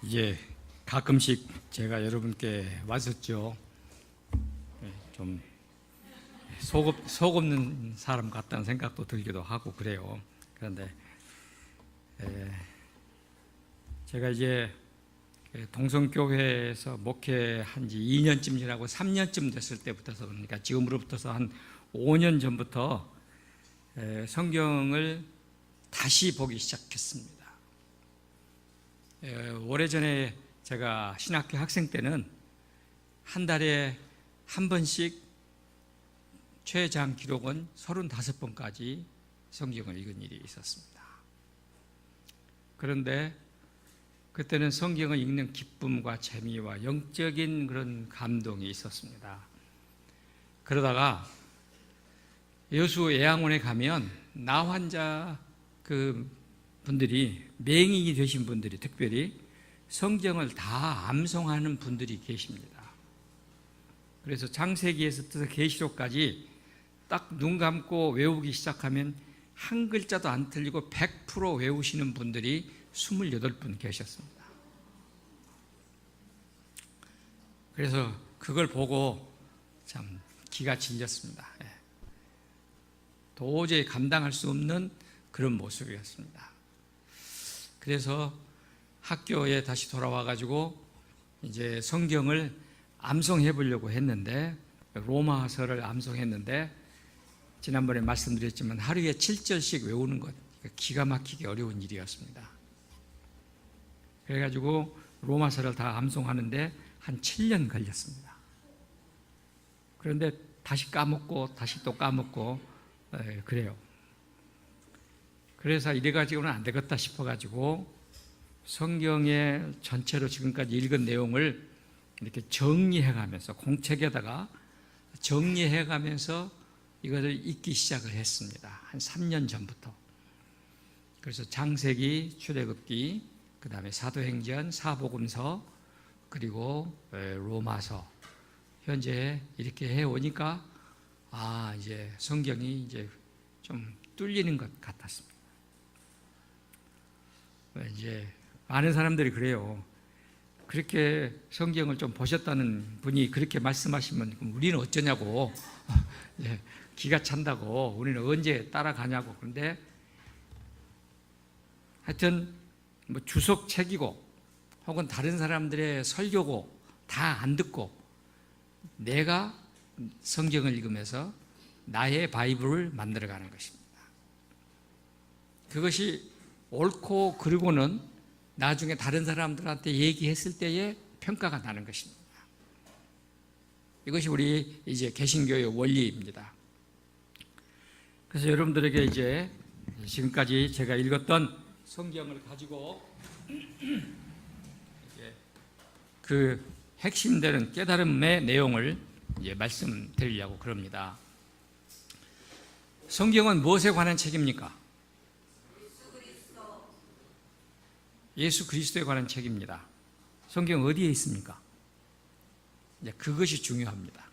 이제 가끔씩 제가 여러분께 왔었죠. 좀 속없는 사람 같다는 생각도 들기도 하고 그래요. 그런데 제가 이제 동성교회에서 목회한 지 2년쯤 지나고 3년쯤 됐을 때부터서, 그러니까 지금으로부터서 한 5년 전부터 성경을 다시 보기 시작했습니다. 오래전에 제가 신학교 학생 때는 한 달에 한 번씩 최장 기록은 35번까지 성경을 읽은 일이 있었습니다. 그런데 그때는 성경을 읽는 기쁨과 재미와 영적인 그런 감동이 있었습니다. 그러다가 여수 예양원에 가면 나 환자 그 분들이, 맹인이 되신 분들이 특별히 성경을 다 암송하는 분들이 계십니다. 그래서 창세기에서부터 계시록까지 딱 눈 감고 외우기 시작하면 한 글자도 안 틀리고 100% 외우시는 분들이 28분 계셨습니다. 그래서 그걸 보고 참 기가 질렸습니다. 도저히 감당할 수 없는 그런 모습이었습니다. 그래서 학교에 다시 돌아와 가지고 이제 성경을 암송해 보려고 했는데, 로마서를 암송했는데, 지난번에 말씀드렸지만 하루에 7절씩 외우는 것, 기가 막히게 어려운 일이었습니다. 그래가지고 로마서를 다 암송하는데 한 7년 걸렸습니다. 그런데 다시 까먹고 다시 또 까먹고 그래요. 그래서 이래가지고는 안 되겠다 싶어가지고 성경의 전체로 지금까지 읽은 내용을 이렇게 정리해가면서, 공책에다가 정리해가면서 이것을 읽기 시작을 했습니다. 한 3년 전부터. 그래서 창세기, 출애굽기, 그 다음에 사도행전, 사복음서, 그리고 로마서, 현재 이렇게 해오니까 이제 성경이 이제 좀 뚫리는 것 같았습니다. 이제 많은 사람들이 그래요. 그렇게 성경을 좀 보셨다는 분이 그렇게 말씀하시면 그럼 우리는 어쩌냐고, 기가 찬다고, 우리는 언제 따라가냐고. 그런데 하여튼 뭐 주석책이고 혹은 다른 사람들의 설교고 다 안 듣고 내가 성경을 읽으면서 나의 바이블을 만들어가는 것입니다. 그것이 옳고 그르고는 나중에 다른 사람들한테 얘기했을 때에 평가가 나는 것입니다. 이것이 우리 이제 개신교의 원리입니다. 그래서 여러분들에게 이제 지금까지 제가 읽었던 성경을 가지고 그 핵심되는 깨달음의 내용을 이제 말씀드리려고 그럽니다. 성경은 무엇에 관한 책입니까? 예수 그리스도에 관한 책입니다. 성경 어디에 있습니까? 이제 그것이 중요합니다.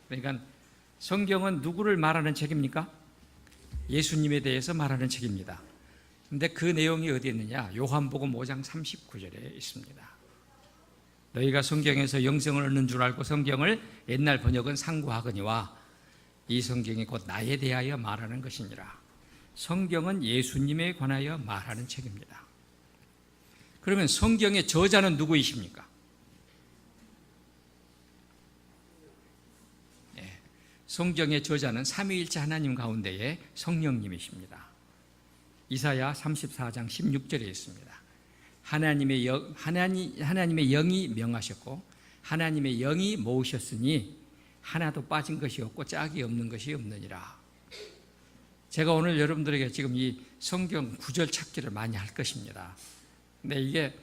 그러니까 성경은 누구를 말하는 책입니까? 예수님에 대해서 말하는 책입니다. 그런데 그 내용이 어디에 있느냐? 요한복음 5장 39절에 있습니다. 너희가 성경에서 영생을 얻는 줄 알고 성경을 옛날 번역은 상고하거니와 이 성경이 곧 나에 대하여 말하는 것이니라. 성경은 예수님에 관하여 말하는 책입니다. 그러면 성경의 저자는 누구이십니까? 성경의 저자는 삼위일체 하나님 가운데의 성령님이십니다. 이사야 34장 16절에 있습니다. 하나님의 영이 명하셨고 하나님의 영이 모으셨으니 하나도 빠진 것이 없고 짝이 없는 것이 없느니라. 제가 오늘 여러분들에게 지금 이 성경 구절 찾기를 많이 할 것입니다. 근데 이게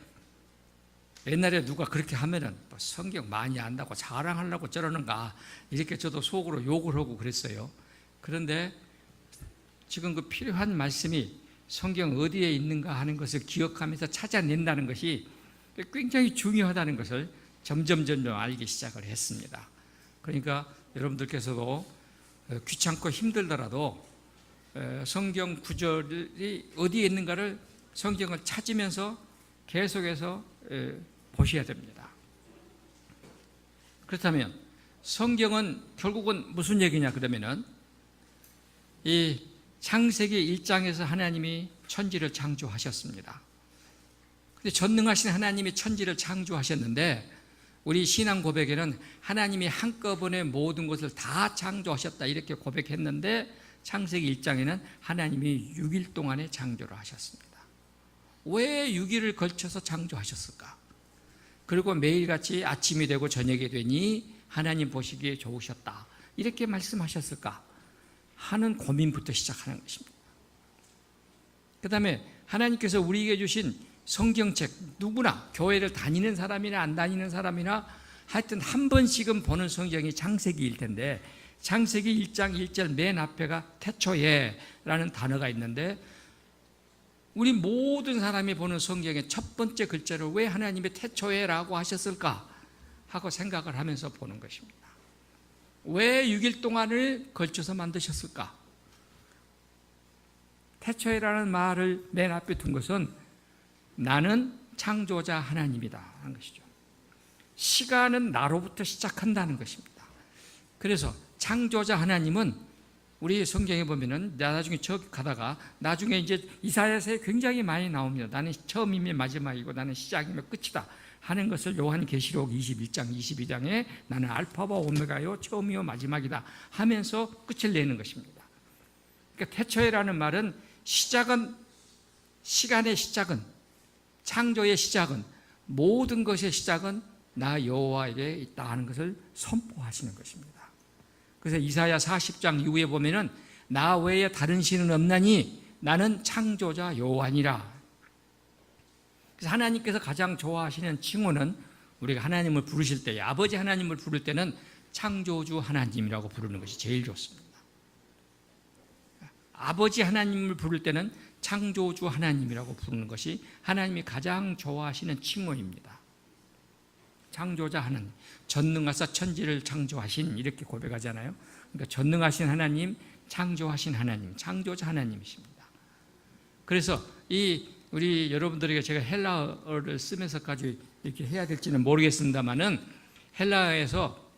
옛날에 누가 그렇게 하면은 성경 많이 안다고 자랑하려고 저러는가 이렇게 저도 속으로 욕을 하고 그랬어요. 그런데 지금 그 필요한 말씀이 성경 어디에 있는가 하는 것을 기억하면서 찾아낸다는 것이 굉장히 중요하다는 것을 점점 알기 시작을 했습니다. 그러니까 여러분들께서도 귀찮고 힘들더라도 성경 구절이 어디에 있는가를 성경을 찾으면서 계속해서 보셔야 됩니다. 그렇다면 성경은 결국은 무슨 얘기냐 그러면은 이 창세기 1장에서 하나님이 천지를 창조하셨습니다. 근데 전능하신 하나님이 천지를 창조하셨는데 우리 신앙 고백에는 하나님이 한꺼번에 모든 것을 다 창조하셨다 이렇게 고백했는데 창세기 1장에는 하나님이 6일 동안에 창조를 하셨습니다. 왜 6일을 걸쳐서 창조하셨을까? 그리고 매일같이 아침이 되고 저녁이 되니 하나님 보시기에 좋으셨다 이렇게 말씀하셨을까 하는 고민부터 시작하는 것입니다. 그 다음에 하나님께서 우리에게 주신 성경책, 누구나 교회를 다니는 사람이나 안 다니는 사람이나 하여튼 한 번씩은 보는 성경이 창세기일 텐데 창세기 1장 1절 맨 앞에가 태초에라는 단어가 있는데 우리 모든 사람이 보는 성경의 첫 번째 글자를 왜 하나님이 태초에라고 하셨을까 하고 생각을 하면서 보는 것입니다. 왜 6일 동안을 걸쳐서 만드셨을까? 태초에라는 말을 맨 앞에 둔 것은 나는 창조자 하나님이다 하는 것이죠. 시간은 나로부터 시작한다는 것입니다. 그래서 창조자 하나님은 우리 성경에 보면은 나중에 저 가다가 나중에 이제 이사야서에 굉장히 많이 나옵니다. 나는 처음이며 마지막이고 나는 시작이며 끝이다 하는 것을 요한계시록 21장 22장에 나는 알파와 오메가요 처음이요 마지막이다 하면서 끝을 내는 것입니다. 그러니까 태초에라는 말은 시작은 시간의 시작은 창조의 시작은 모든 것의 시작은 나 여호와에게 있다 하는 것을 선포하시는 것입니다. 그래서 이사야 40장 이후에 보면은 나 외에 다른 신은 없나니 나는 창조자 여호와니라. 그래서 하나님께서 가장 좋아하시는 칭호는 우리가 하나님을 부르실 때 아버지 하나님을 부를 때는 창조주 하나님이라고 부르는 것이 제일 좋습니다. 아버지 하나님을 부를 때는 창조주 하나님이라고 부르는 것이 하나님이 가장 좋아하시는 칭호입니다. 창조자 하나님, 전능하사 천지를 창조하신 이렇게 고백하잖아요. 그러니까 전능하신 하나님, 창조하신 하나님, 창조자 하나님이십니다. 그래서 우리 여러분들에게 제가 헬라어를 쓰면서까지 이렇게 해야 될지는 모르겠습니다만은 헬라어에서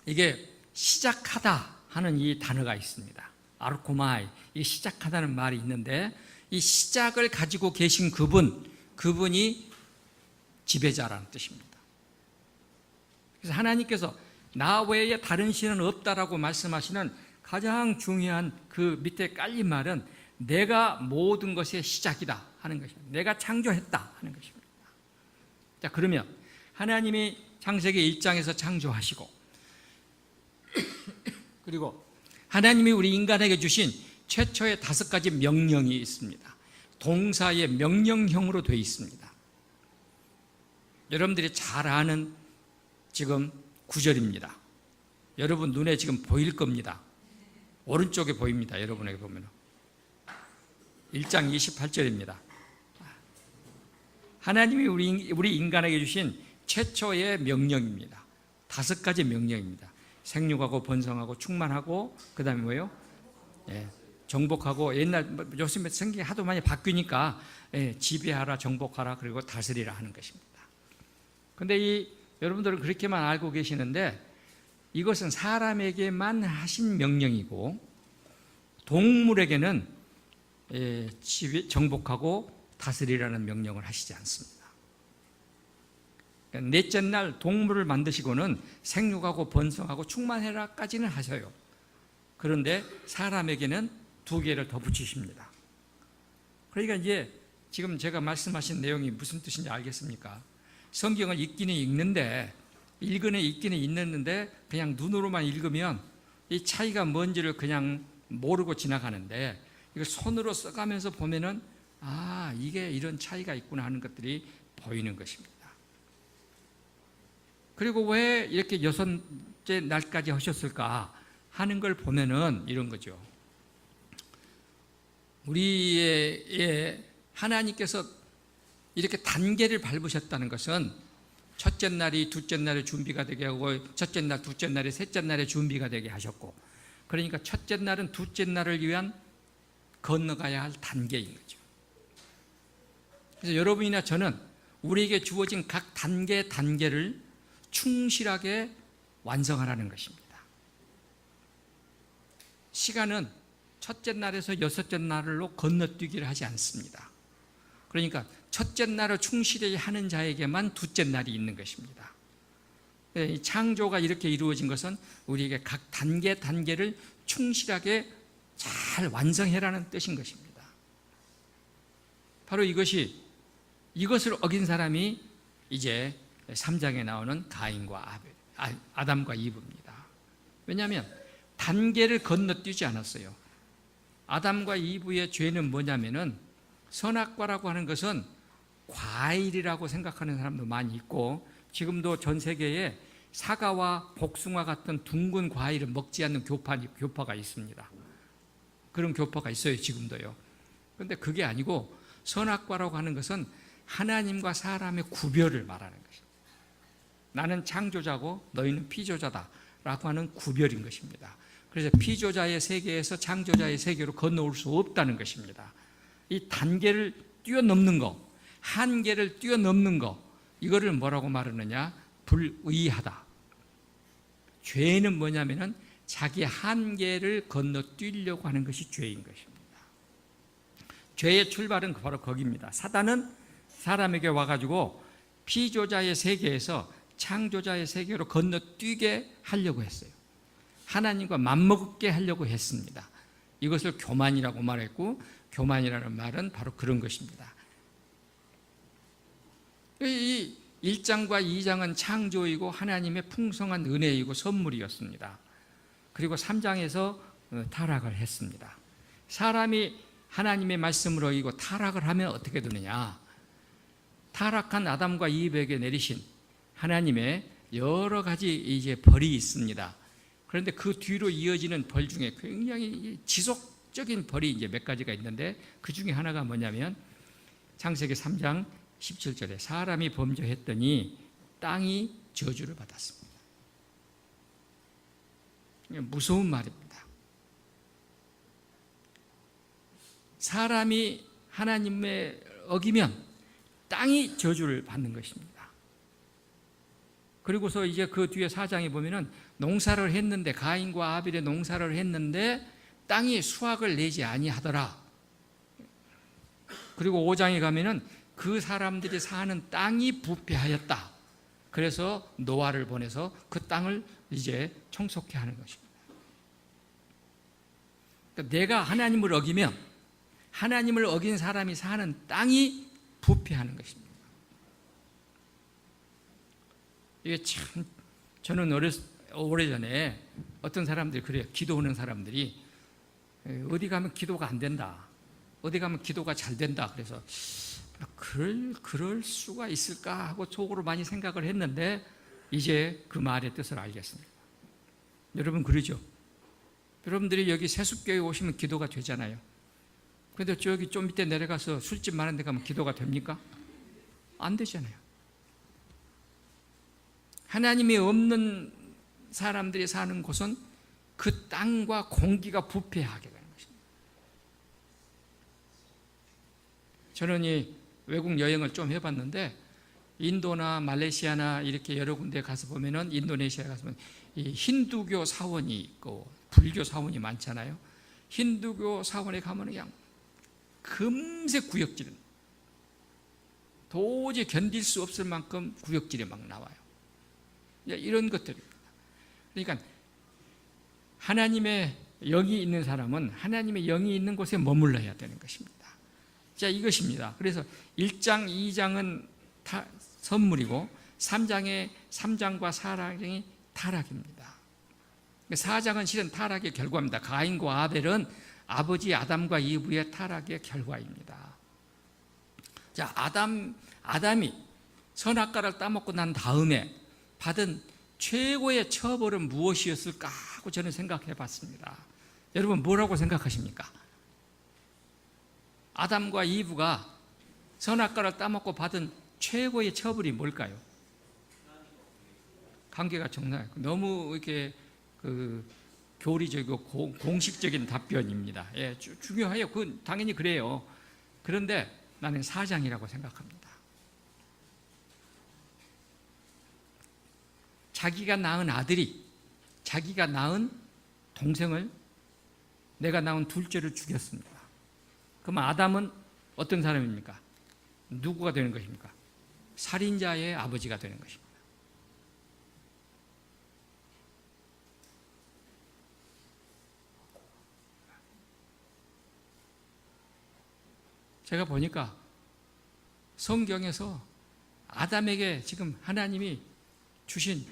이게 시작하다 하는 이 단어가 있습니다. 아르코마이, 이 시작하다는 말이 있는데 이 시작을 가지고 계신 그분이 지배자라는 뜻입니다. 그래서 하나님께서 나 외에 다른 신은 없다라고 말씀하시는 가장 중요한 그 밑에 깔린 말은 내가 모든 것의 시작이다 하는 것입니다. 내가 창조했다 하는 것입니다. 자, 그러면 하나님이 창세기 1장에서 창조하시고 그리고 하나님이 우리 인간에게 주신 최초의 5가지 명령이 있습니다. 동사의 명령형으로 되어 있습니다. 여러분들이 잘 아는 지금 구절입니다. 여러분 눈에 지금 보일 겁니다. 오른쪽에 보입니다. 여러분에게 보면 1장 28절입니다. 하나님이 우리 인간에게 주신 최초의 명령입니다. 5가지 명령입니다. 생육하고 번성하고 충만하고 그 다음에 뭐예요? 정복하고 요즘에 성경이 하도 많이 바뀌니까 지배하라 정복하라 그리고 다스리라 하는 것입니다. 그런데 여러분들은 그렇게만 알고 계시는데 이것은 사람에게만 하신 명령이고 동물에게는 정복하고 다스리라는 명령을 하시지 않습니다. 넷째 날 동물을 만드시고는 생육하고 번성하고 충만해라까지는 하셔요. 그런데 사람에게는 2개를 더 붙이십니다. 그러니까 이제 지금 제가 말씀하신 내용이 무슨 뜻인지 알겠습니까? 성경을 읽기는 읽는데 읽기는 읽는데 그냥 눈으로만 읽으면 이 차이가 뭔지를 그냥 모르고 지나가는데 이걸 손으로 써가면서 보면은 이게 이런 차이가 있구나 하는 것들이 보이는 것입니다. 그리고 왜 이렇게 6째 날까지 하셨을까 하는 걸 보면은 이런 거죠. 우리의 하나님께서 이렇게 단계를 밟으셨다는 것은 첫째 날이 둘째 날의 준비가 되게 하고 첫째 날, 둘째 날이 셋째 날의 준비가 되게 하셨고 그러니까 첫째 날은 둘째 날을 위한 건너가야 할 단계인 거죠. 그래서 여러분이나 저는 우리에게 주어진 각 단계를 충실하게 완성하라는 것입니다. 시간은 첫째 날에서 여섯째 날로 건너뛰기를 하지 않습니다. 그러니까 첫째 날을 충실히 하는 자에게만 둘째 날이 있는 것입니다. 창조가 이렇게 이루어진 것은 우리에게 각 단계를 충실하게 잘 완성해라는 뜻인 것입니다. 바로 이것을 어긴 사람이 이제 3장에 나오는 가인과 아담과 이브입니다. 왜냐하면 단계를 건너뛰지 않았어요. 아담과 이브의 죄는 뭐냐면은 선악과라고 하는 것은 과일이라고 생각하는 사람도 많이 있고, 지금도 전 세계에 사과와 복숭아 같은 둥근 과일을 먹지 않는 교파가 있습니다. 그런 교파가 있어요, 지금도요. 그런데 그게 아니고 선악과라고 하는 것은 하나님과 사람의 구별을 말하는 것입니다. 나는 창조자고 너희는 피조자다라고 하는 구별인 것입니다. 그래서 피조자의 세계에서 창조자의 세계로 건너올 수 없다는 것입니다. 이 단계를 뛰어넘는 거, 한계를 뛰어넘는 거, 이거를 뭐라고 말하느냐? 불의하다. 죄는 뭐냐면은 자기 한계를 건너뛰려고 하는 것이 죄인 것입니다. 죄의 출발은 바로 거기입니다. 사단은 사람에게 와가지고 피조자의 세계에서 창조자의 세계로 건너뛰게 하려고 했어요. 하나님과 맞먹게 하려고 했습니다. 이것을 교만이라고 말했고, 교만이라는 말은 바로 그런 것입니다. 이 1장과 2장은 창조이고 하나님의 풍성한 은혜이고 선물이었습니다. 그리고 3장에서 타락을 했습니다. 사람이 하나님의 말씀을 어기고 타락을 하면 어떻게 되느냐? 타락한 아담과 이브에게 내리신 하나님의 여러 가지 이제 벌이 있습니다. 그런데 그 뒤로 이어지는 벌 중에 굉장히 지속적인 벌이 이제 몇 가지가 있는데, 그 중에 하나가 뭐냐면 창세기 3장 17절에 사람이 범죄했더니 땅이 저주를 받았습니다. 무서운 말입니다. 사람이 하나님의 어기면 땅이 저주를 받는 것입니다. 그리고서 이제 그 뒤에 4장에 보면은 농사를 했는데, 가인과 아벨의 농사를 했는데 땅이 수확을 내지 아니하더라. 그리고 5장에 가면은 그 사람들이 사는 땅이 부패하였다. 그래서 노아를 보내서 그 땅을 이제 청소케 하는 것입니다. 그러니까 내가 하나님을 어기면 하나님을 어긴 사람이 사는 땅이 부패하는 것입니다. 이게 참, 저는 오래전에 어떤 사람들이 그래요. 기도하는 사람들이 어디 가면 기도가 안 된다, 어디 가면 기도가 잘 된다. 그래서 그럴 수가 있을까 하고 속으로 많이 생각을 했는데, 이제 그 말의 뜻을 알겠습니다. 여러분 그러죠? 여러분들이 여기 세숫교회 오시면 기도가 되잖아요. 그런데 저기 좀 밑에 내려가서 술집 많은 데 가면 기도가 됩니까? 안 되잖아요. 하나님이 없는 사람들이 사는 곳은 그 땅과 공기가 부패하게 되는 것입니다. 저는 이 외국 여행을 좀 해봤는데, 인도나 말레이시아나 이렇게 여러 군데 가서 보면은, 인도네시아에 가서 보면 이 힌두교 사원이 있고 불교 사원이 많잖아요. 힌두교 사원에 가면 그냥 금세 구역질, 도저히 견딜 수 없을 만큼 구역질이 막 나와요. 이런 것들입니다. 그러니까 하나님의 영이 있는 사람은 하나님의 영이 있는 곳에 머물러야 되는 것입니다. 자, 이것입니다. 그래서 1장, 2장은 선물이고 3장과 4장이 타락입니다. 4장은 실은 타락의 결과입니다. 가인과 아벨은 아버지 아담과 이브의 타락의 결과입니다. 자, 아담이 선악과를 따먹고 난 다음에 받은 최고의 처벌은 무엇이었을까 하고 저는 생각해 봤습니다. 여러분 뭐라고 생각하십니까? 아담과 이브가 선악과를 따먹고 받은 최고의 처벌이 뭘까요? 관계가 정말 너무 이렇게 교리적이고 공식적인 답변입니다. 예, 중요해요. 그건 당연히 그래요. 그런데 나는 사장이라고 생각합니다. 자기가 낳은 아들이 자기가 낳은 동생을, 내가 낳은 둘째를 죽였습니다. 그럼 아담은 어떤 사람입니까? 누구가 되는 것입니까? 살인자의 아버지가 되는 것입니다. 제가 보니까 성경에서 아담에게 지금 하나님이 주신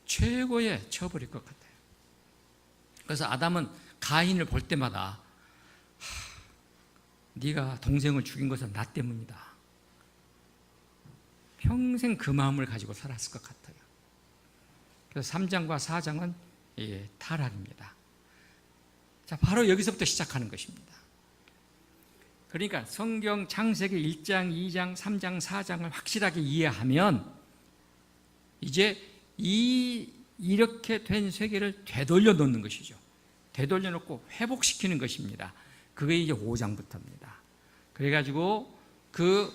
최고의 처벌일 것 같아요. 그래서 아담은 가인을 볼 때마다 네가 동생을 죽인 것은 나 때문이다. 평생 그 마음을 가지고 살았을 것 같아요. 그래서 3장과 4장은 타락입니다. 자, 바로 여기서부터 시작하는 것입니다. 그러니까 성경 창세기 1장, 2장, 3장, 4장을 확실하게 이해하면 이제 이렇게 된 세계를 되돌려 놓는 것이죠. 되돌려 놓고 회복시키는 것입니다. 그게 이제 5장부터입니다. 그래가지고 그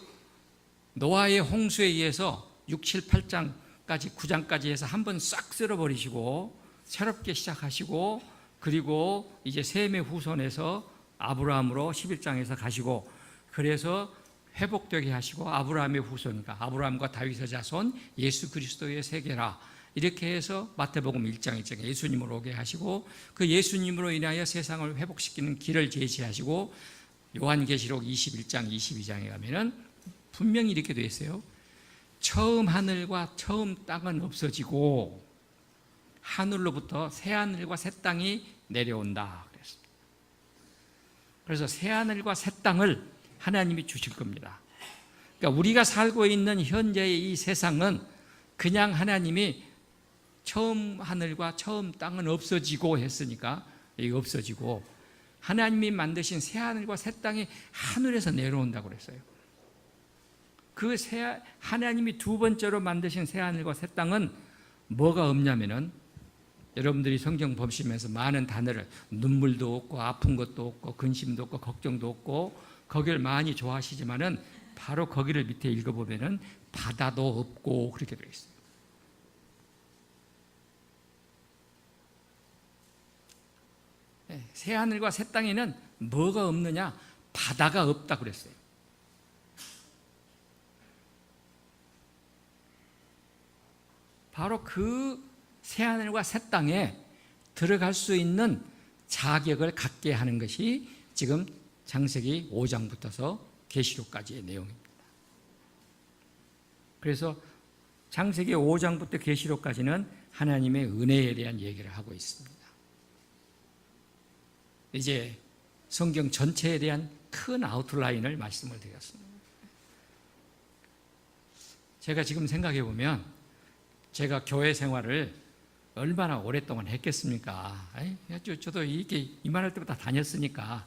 노아의 홍수에 의해서 6, 7, 8장까지 9장까지 해서 한번 싹 쓸어버리시고 새롭게 시작하시고, 그리고 이제 셈의 후손에서 아브라함으로 11장에서 가시고, 그래서 회복되게 하시고 아브라함의 후손이니까 아브라함과 다윗의 자손 예수 그리스도의 세계라, 이렇게 해서 마태복음 1장 1장에 예수님으로 오게 하시고, 그 예수님으로 인하여 세상을 회복시키는 길을 제시하시고, 요한계시록 21장 22장에 가면은 분명히 이렇게 되어 있어요. 처음 하늘과 처음 땅은 없어지고 하늘로부터 새 하늘과 새 땅이 내려온다 그랬습니다. 그래서 새 하늘과 새 땅을 하나님이 주실 겁니다. 그러니까 우리가 살고 있는 현재의 이 세상은 그냥 하나님이 처음 하늘과 처음 땅은 없어지고 했으니까 이게 없어지고, 하나님이 만드신 새 하늘과 새 땅이 하늘에서 내려온다고 그랬어요. 그 하나님이 두 번째로 만드신 새 하늘과 새 땅은 뭐가 없냐면은, 여러분들이 성경 보시면서 많은 단어를, 눈물도 없고 아픈 것도 없고 근심도 없고 걱정도 없고 거기를 많이 좋아하시지만은 바로 거기를 밑에 읽어보면은 바다도 없고 그렇게 되어 있어요. 새 하늘과 새 땅에는 뭐가 없느냐? 바다가 없다 그랬어요. 바로 그 새 하늘과 새 땅에 들어갈 수 있는 자격을 갖게 하는 것이 지금 창세기 5장부터서 계시록까지의 내용입니다. 그래서 창세기 5장부터 계시록까지는 하나님의 은혜에 대한 얘기를 하고 있습니다. 이제 성경 전체에 대한 큰 아웃라인을 말씀을 드렸습니다. 제가 지금 생각해 보면 제가 교회 생활을 얼마나 오랫동안 했겠습니까? 저도 이렇게 이만할 때부터 다녔으니까.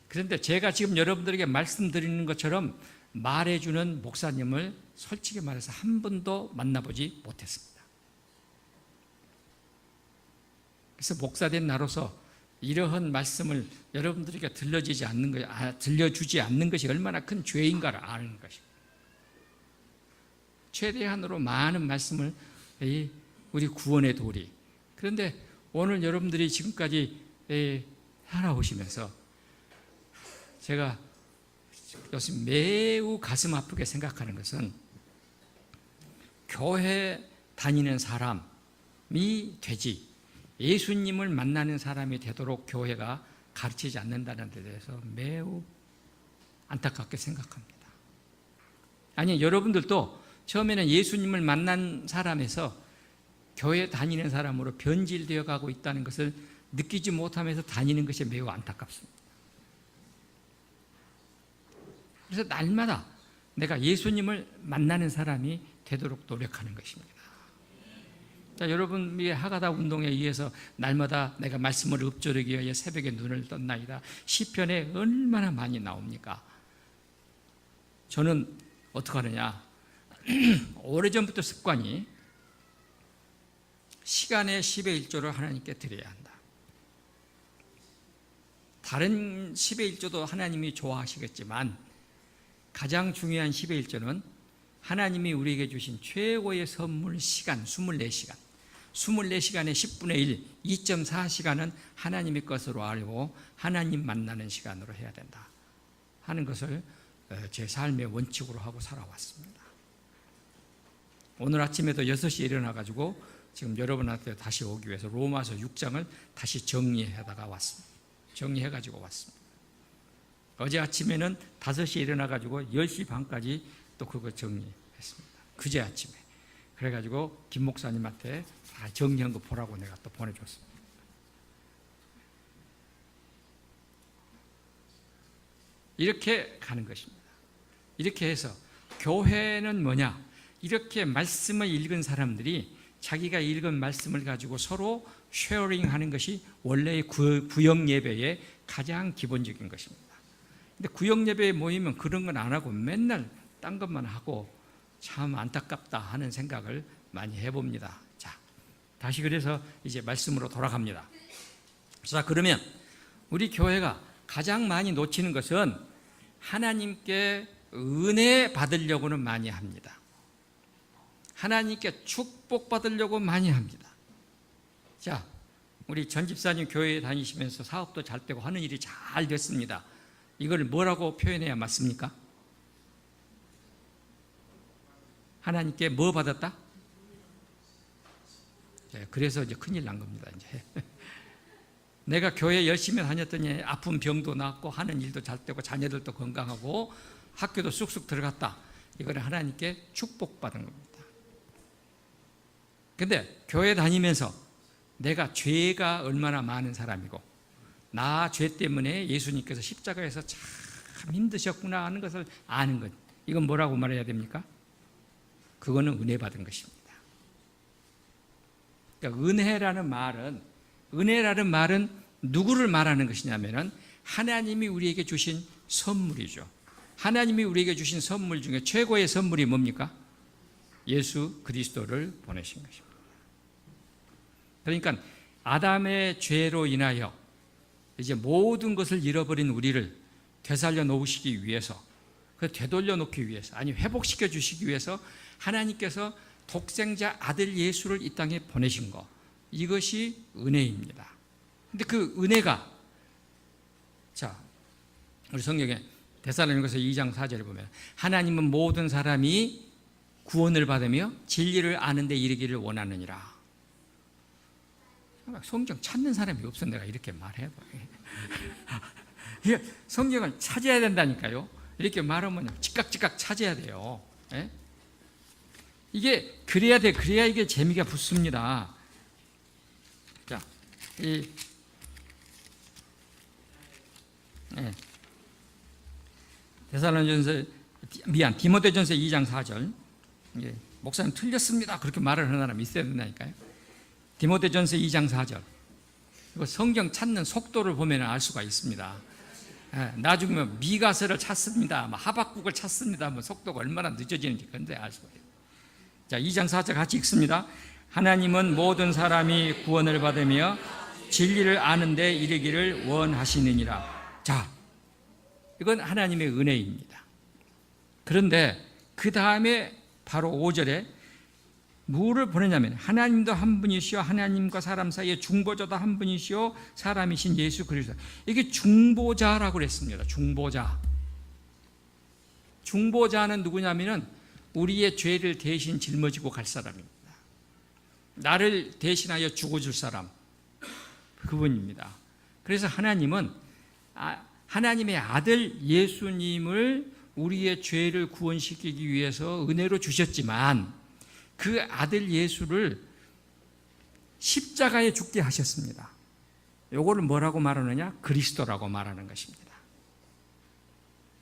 그런데 제가 지금 여러분들에게 말씀드리는 것처럼 말해주는 목사님을 솔직히 말해서 한 번도 만나보지 못했습니다. 그래서 목사된 나로서 이러한 말씀을 여러분들에게 들려주지 않는 것이 얼마나 큰 죄인가를 아는 것입니다. 최대한으로 많은 말씀을 우리 구원의 도리. 그런데 오늘 여러분들이 지금까지 살아오시면서 제가 요즘 매우 가슴 아프게 생각하는 것은, 교회 다니는 사람이 되지 예수님을 만나는 사람이 되도록 교회가 가르치지 않는다는 데 대해서 매우 안타깝게 생각합니다. 아니, 여러분들도 처음에는 예수님을 만난 사람에서 교회 다니는 사람으로 변질되어 가고 있다는 것을 느끼지 못하면서 다니는 것이 매우 안타깝습니다. 그래서 날마다 내가 예수님을 만나는 사람이 되도록 노력하는 것입니다. 자, 여러분이 하가다 운동에 의해서 날마다 내가 말씀을 읊조르기 위하여 새벽에 눈을 떴나이다, 시편에 얼마나 많이 나옵니까? 저는 어떻게 하느냐, 오래전부터 습관이 시간의 10의 1조를 하나님께 드려야 한다. 다른 10의 1조도 하나님이 좋아하시겠지만 가장 중요한 10의 1조는 하나님이 우리에게 주신 최고의 선물 시간 24시간. 24시간의 10분의 1, 2.4시간은 하나님의 것으로 알고 하나님 만나는 시간으로 해야 된다 하는 것을 제 삶의 원칙으로 하고 살아왔습니다. 오늘 아침에도 6시에 일어나가지고 지금 여러분한테 다시 오기 위해서 로마서 6장을 다시 정리하다가 왔습니다. 정리해가지고 왔습니다. 어제 아침에는 5시에 일어나가지고 10시 반까지 또 그거 정리했습니다. 그제 아침에. 그래가지고 김 목사님한테 다 정리한 거 보라고 내가 또 보내줬습니다. 이렇게 가는 것입니다. 이렇게 해서 교회는 뭐냐? 이렇게 말씀을 읽은 사람들이 자기가 읽은 말씀을 가지고 서로 쉐어링하는 것이 원래의 구역 예배의 가장 기본적인 것입니다. 근데 구역 예배에 모이면 그런 건 안 하고 맨날 딴 것만 하고 참 안타깝다 하는 생각을 많이 해봅니다. 자, 다시 그래서 이제 말씀으로 돌아갑니다. 자, 그러면 우리 교회가 가장 많이 놓치는 것은 하나님께 은혜 받으려고는 많이 합니다. 하나님께 축복 받으려고 많이 합니다. 자, 우리 전 집사님 교회에 다니시면서 사업도 잘 되고 하는 일이 잘 됐습니다. 이걸 뭐라고 표현해야 맞습니까? 하나님께 뭐 받았다? 그래서 이제 큰일 난 겁니다. 이제 내가 교회 열심히 다녔더니 아픈 병도 낫고 하는 일도 잘 되고 자녀들도 건강하고 학교도 쑥쑥 들어갔다. 이거는 하나님께 축복받은 겁니다. 근데 교회 다니면서 내가 죄가 얼마나 많은 사람이고 나 죄 때문에 예수님께서 십자가에서 참 힘드셨구나 하는 것을 아는 것, 이건 뭐라고 말해야 됩니까? 그거는 은혜 받은 것입니다. 그러니까 은혜라는 말은 누구를 말하는 것이냐면은 하나님이 우리에게 주신 선물이죠. 하나님이 우리에게 주신 선물 중에 최고의 선물이 뭡니까? 예수 그리스도를 보내신 것입니다. 그러니까 아담의 죄로 인하여 이제 모든 것을 잃어버린 우리를 되살려 놓으시기 위해서, 되돌려 놓기 위해서, 아니 회복시켜 주시기 위해서 하나님께서 독생자 아들 예수를 이 땅에 보내신 것, 이것이 은혜입니다. 근데 그 은혜가, 자, 우리 성경에 데살로니가서 2장 4절에 보면 하나님은 모든 사람이 구원을 받으며 진리를 아는 데 이르기를 원하느니라. 성경 찾는 사람이 없어. 내가 이렇게 말해도 성경을 찾아야 된다니까요. 이렇게 말하면 즉각 찾아야 돼요. 예? 이게 그래야 돼. 그래야 이게 재미가 붙습니다. 자, 디모데전서 2장 4절. 목사님 틀렸습니다. 그렇게 말을 하는 사람이 있어야 된다니까요. 디모데전서 2장 4절. 이거 성경 찾는 속도를 보면 알 수가 있습니다. 나중에 미가서를 찾습니다. 하박국을 찾습니다. 속도가 얼마나 늦어지는지 근데 알 수가 있어요. 자, 2장 4절 같이 읽습니다. 하나님은 모든 사람이 구원을 받으며 진리를 아는 데 이르기를 원하시느니라. 자, 이건 하나님의 은혜입니다. 그런데 그 다음에 바로 5절에 뭐를 보내냐면 하나님도 한 분이시요 하나님과 사람 사이에 중보자도 한 분이시요 사람이신 예수 그리스도. 이게 중보자라고 그랬습니다. 중보자는 누구냐면은 우리의 죄를 대신 짊어지고 갈 사람입니다. 나를 대신하여 죽어줄 사람, 그분입니다. 그래서 하나님은 하나님의 아들 예수님을 우리의 죄를 구원시키기 위해서 은혜로 주셨지만 그 아들 예수를 십자가에 죽게 하셨습니다. 이거를 뭐라고 말하느냐? 그리스도라고 말하는 것입니다.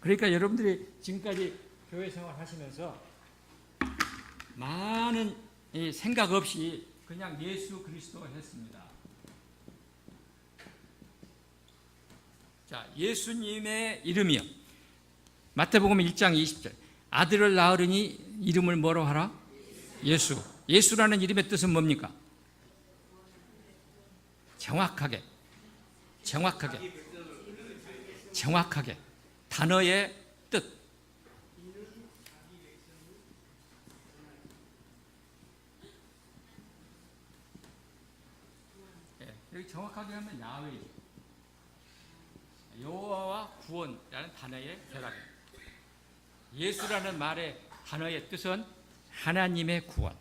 그러니까 여러분들이 지금까지 교회 생활 하시면서 많은 생각 없이 그냥 예수 그리스도 했습니다. 자, 예수님의 이름이요. 마태복음 1장 20절. 아들을 낳으려니 이름을 뭐로 하라? 예수. 예수라는 이름의 뜻은 뭡니까? 정확하게 단어의 뜻. 정확하게 하면 야훼, 여호와와 구원이라는 단어의 결합입니다. 예수라는 말의 단어의 뜻은 하나님의 구원,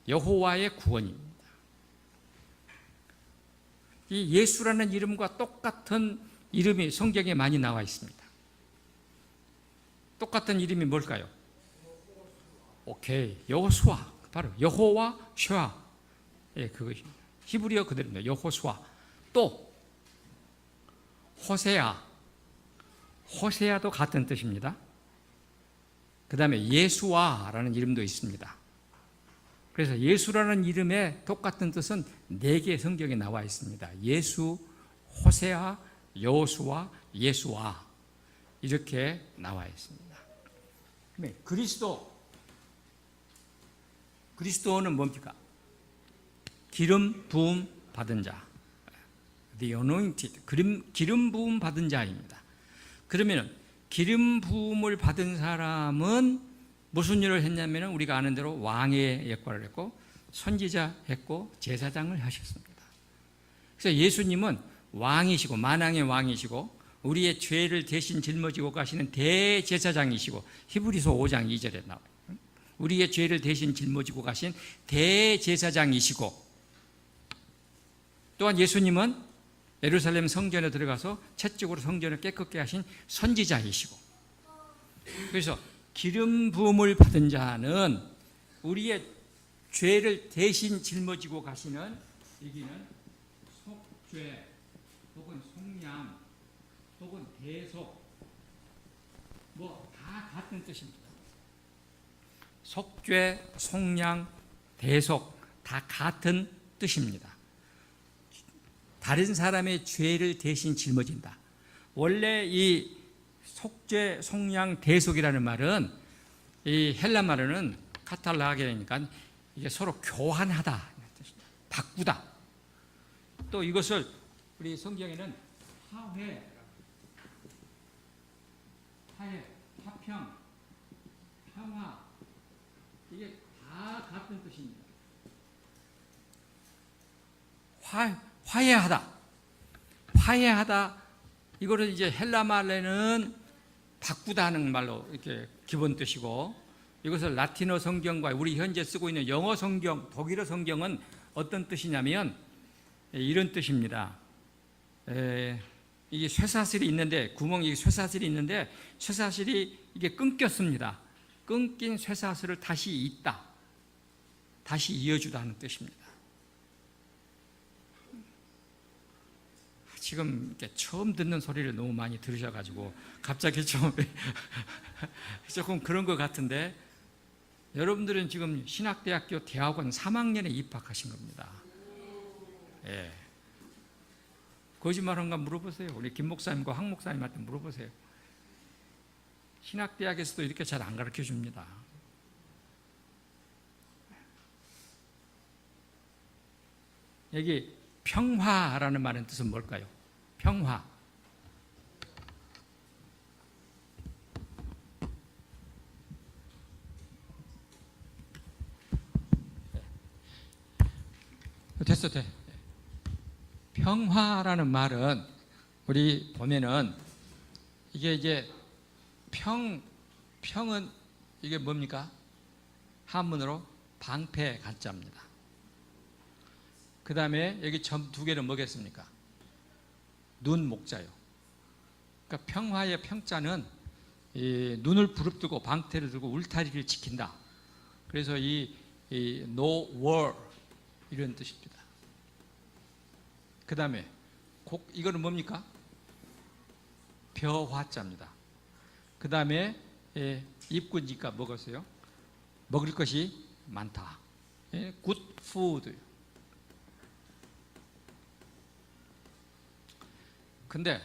여호와의 구원입니다. 이 예수라는 이름과 똑같은 이름이 성경에 많이 나와 있습니다. 똑같은 이름이 뭘까요? 오케이, 여호수아, 바로 여호와 슈아, 그거 히브리어 그대로입니다. 여호수아. 또 호세아, 호세아도 같은 뜻입니다. 그 다음에 예수아라는 이름도 있습니다. 그래서 예수라는 이름의 똑같은 뜻은 4개의 성경에 나와 있습니다. 예수, 호세아, 여호수아, 예수아, 이렇게 나와 있습니다. 그리스도는 뭡니까? 기름 부음 받은 자, the anointed, 기름 부음 받은 자입니다. 그러면 기름 부음을 받은 사람은 무슨 일을 했냐면 우리가 아는 대로 왕의 역할을 했고 선지자 했고 제사장을 하셨습니다. 그래서 예수님은 왕이시고 만왕의 왕이시고 우리의 죄를 대신 짊어지고 가시는 대제사장이시고 히브리서 5장 2절에 나와요. 우리의 죄를 대신 짊어지고 가신 대제사장이시고 또한 예수님은 예루살렘 성전에 들어가서 채찍으로 성전을 깨끗게 하신 선지자이시고 그래서 기름 부음을 받은 자는 우리의 죄를 대신 짊어지고 가시는 여기는 속죄 혹은 속량 혹은 대속 뭐 다 같은 뜻입니다. 속죄, 속량, 대속 다 같은 뜻입니다. 다른 사람의 죄를 대신 짊어진다. 원래 이 속죄, 속량, 대속이라는 말은 이 헬라 말로는 카탈라게니까 이게 서로 교환하다, 바꾸다. 또 이것을 우리 성경에는 화해, 화평, 평화 이게 다 같은 뜻입니다. 화해하다. 이거를 이제 헬라 말에는 바꾸다는 말로 이렇게 기본 뜻이고 이것을 라틴어 성경과 우리 현재 쓰고 있는 영어 성경, 독일어 성경은 어떤 뜻이냐면 이런 뜻입니다. 이게 쇠사슬이 있는데 구멍이 쇠사슬이 있는데 쇠사슬이 이게 끊겼습니다. 끊긴 쇠사슬을 다시 잇다, 다시 이어주다 하는 뜻입니다. 지금 이렇게 처음 듣는 소리를 너무 많이 들으셔가지고 갑자기 좀 조금 그런 것 같은데 여러분들은 지금 신학대학교 대학원 3학년에 입학하신 겁니다. 예. 거짓말한가 물어보세요. 우리 김 목사님과 황 목사님한테 물어보세요. 신학대학에서도 이렇게 잘 안 가르쳐 줍니다. 여기 평화라는 말의 뜻은 뭘까요? 평화. 됐어. 평화라는 말은 우리 보면은 이게 이제 평은 이게 뭡니까? 한문으로 방패 간자입니다. 그 다음에 여기 점 2개는 뭐겠습니까? 눈 목자요. 그러니까 평화의 평자는 이 눈을 부릅뜨고 방패를 들고 울타리를 지킨다. 그래서 이 no war 이런 뜻입니다. 그 다음에 이거는 뭡니까? 벼화자입니다. 그 다음에 입구니까 먹었어요. 먹을 것이 많다. good food. 근데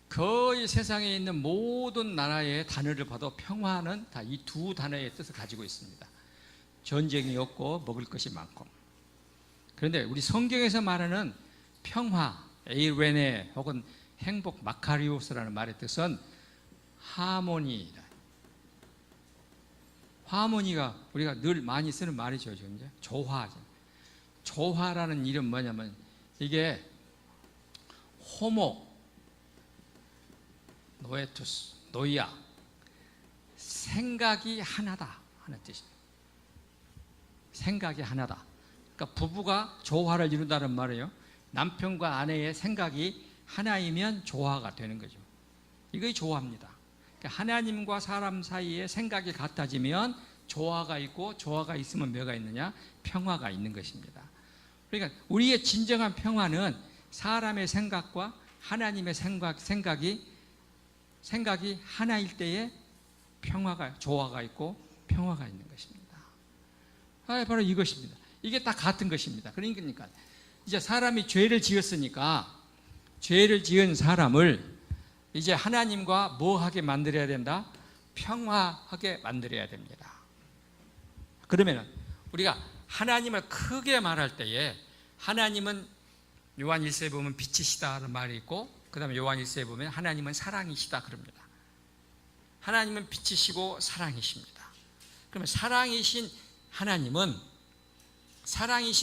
거의 세상에 있는 모든 나라의 단어를 봐도 평화는 다 이 2 단어의 뜻을 가지고 있습니다. 전쟁이 없고 먹을 것이 많고. 그런데 우리 성경에서 말하는 평화, 에이레네 혹은 행복, 마카리오스라는 말의 뜻은 하모니이다. 하모니가 우리가 늘 많이 쓰는 말이죠. 조화. 조화라는 이름 뭐냐면 이게 호모 노에투스 노이아, 생각이 하나다 하는 뜻입니다. 생각이 하나다. 그러니까 부부가 조화를 이룬다는 말이에요. 남편과 아내의 생각이 하나이면 조화가 되는 거죠. 이게 조화입니다. 그러니까 하나님과 사람 사이에 생각이 같아지면 조화가 있고, 조화가 있으면 뭐가 있느냐? 평화가 있는 것입니다. 그러니까 우리의 진정한 평화는 사람의 생각과 하나님의 생각이 하나일 때에 평화가, 조화가 있고 평화가 있는 것입니다. 바로 이것입니다. 이게 다 같은 것입니다. 그러니까 이제 사람이 죄를 지었으니까 죄를 지은 사람을 이제 하나님과 뭐 하게 만들어야 된다? 평화하게 만들어야 됩니다. 그러면 우리가 하나님을 크게 말할 때에, 하나님은 요한 1서에 보면 빛이시다는 말이 있고, 그 다음에 요한 1서에 보면 하나님은 사랑이시다 그럽니다. 하나님은 빛이시고 사랑이십니다. 그러면 사랑이신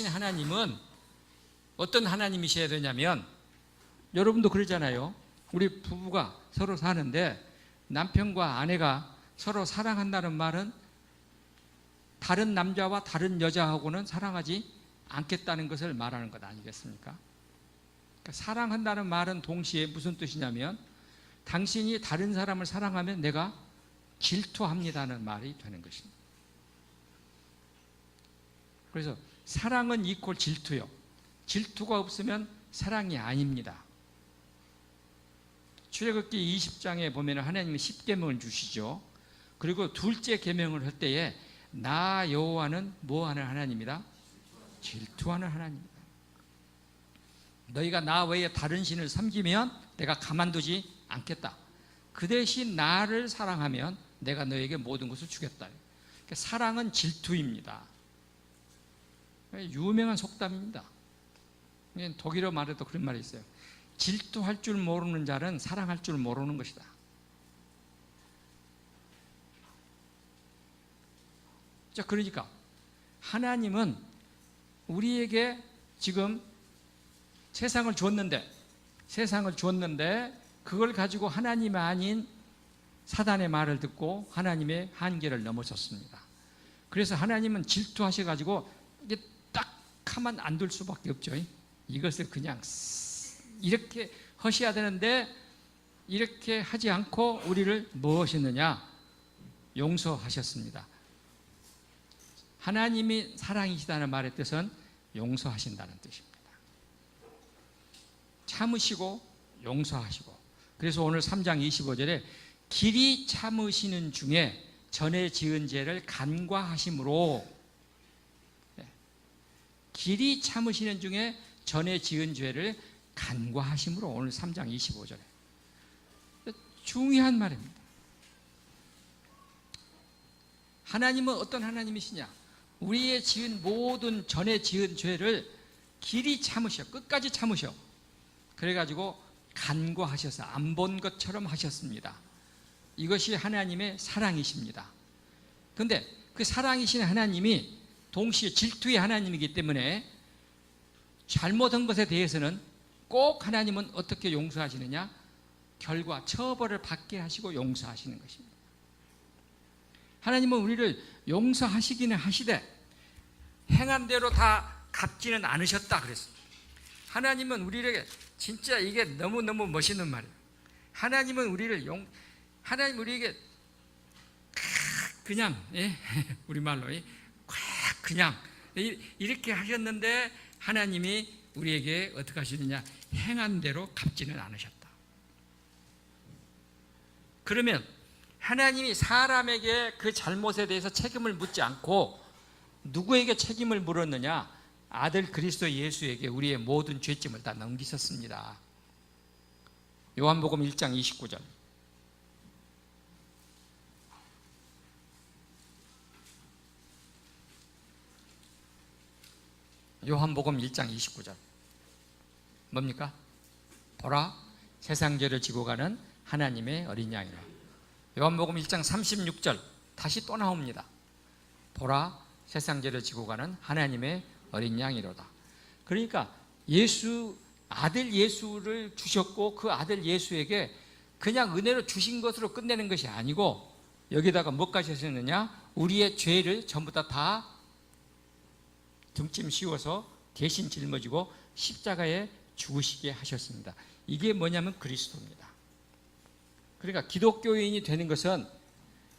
하나님은 어떤 하나님이셔야 되냐면, 여러분도 그러잖아요. 우리 부부가 서로 사는데 남편과 아내가 서로 사랑한다는 말은 다른 남자와 다른 여자하고는 사랑하지 않겠다는 것을 말하는 것 아니겠습니까? 그러니까 사랑한다는 말은 동시에 무슨 뜻이냐면, 당신이 다른 사람을 사랑하면 내가 질투합니다는 말이 되는 것입니다. 그래서 사랑은 이퀄 질투요. 질투가 없으면 사랑이 아닙니다. 출애굽기 20장에 보면 하나님이 10계명을 주시죠. 그리고 둘째 계명을 할 때에 나 여호와는 뭐하는 하나님이다? 질투하는 하나님이다. 너희가 나 외에 다른 신을 섬기면 내가 가만두지 않겠다. 그 대신 나를 사랑하면 내가 너에게 모든 것을 주겠다. 그러니까 사랑은 질투입니다. 유명한 속담입니다. 독일어 말에도 그런 말이 있어요. 질투할 줄 모르는 자는 사랑할 줄 모르는 것이다. 자, 그러니까 하나님은 우리에게 지금 세상을 줬는데 그걸 가지고 하나님 아닌 사단의 말을 듣고 하나님의 한계를 넘어섰습니다. 그래서 하나님은 질투하셔가지고 이게 딱 가만 안 둘 수밖에 없죠. 이것을 그냥 이렇게 하셔야 되는데 이렇게 하지 않고 우리를 뭐 하셨느냐? 용서하셨습니다. 하나님이 사랑이시다는 말의 뜻은 용서하신다는 뜻입니다. 참으시고 용서하시고. 그래서 오늘 3장 25절에 길이 참으시는 중에 전에 지은 죄를 간과하심으로, 길이 참으시는 중에 전에 지은 죄를 간과하심으로, 오늘 3장 25절에 중요한 말입니다. 하나님은 어떤 하나님이시냐? 우리의 지은 모든 전에 지은 죄를 길이 참으셔, 끝까지 참으셔. 그래가지고 간과하셔서 안 본 것처럼 하셨습니다. 이것이 하나님의 사랑이십니다. 그런데 그 사랑이신 하나님이 동시에 질투의 하나님이기 때문에 잘못한 것에 대해서는 꼭 하나님은 어떻게 용서하시느냐? 결과, 처벌을 받게 하시고 용서하시는 것입니다. 하나님은 우리를 용서하시기는 하시되 행한 대로 다 갚지는 않으셨다 그랬습니다. 하나님은 우리에게, 진짜 이게 너무너무 멋있는 말이에요. 하나님 우리에게 그냥, 우리말로 그냥 이렇게 하셨는데 하나님이 우리에게 어떻게 하시느냐? 행한 대로 갚지는 않으셨다. 그러면 하나님이 사람에게 그 잘못에 대해서 책임을 묻지 않고 누구에게 책임을 물었느냐? 아들 그리스도 예수에게 우리의 모든 죄짐을 다 넘기셨습니다. 요한복음 1장 29절. 요한복음 1장 29절. 뭡니까? 보라, 세상 죄를 지고 가는 하나님의 어린 양이라. 요한복음 1장 36절 다시 또 나옵니다. 보라, 세상 죄를 지고 가는 하나님의 어린 양이로다. 그러니까 아들 예수를 주셨고 그 아들 예수에게 그냥 은혜로 주신 것으로 끝내는 것이 아니고 여기다가 뭐까지 하셨느냐? 우리의 죄를 전부 다 등짐 씌워서 대신 짊어지고 십자가에 죽으시게 하셨습니다. 이게 뭐냐면 그리스도입니다. 그러니까 기독교인이 되는 것은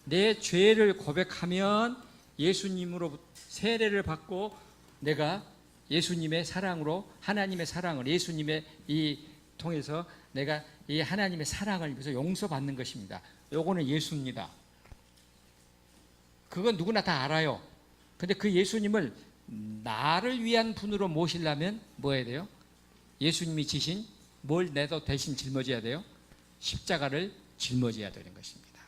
내 죄를 고백하면 예수님으로 세례를 받고 내가 예수님의 사랑으로 하나님의 사랑을 예수님의 이 통해서 내가 이 하나님의 사랑을 위해서 용서받는 것입니다. 요거는 예수입니다. 그건 누구나 다 알아요. 근데 그 예수님을 나를 위한 분으로 모시려면 뭐 해야 돼요? 예수님이 지신 뭘 내도 대신 짊어져야 돼요? 십자가를 짊어져야 되는 것입니다.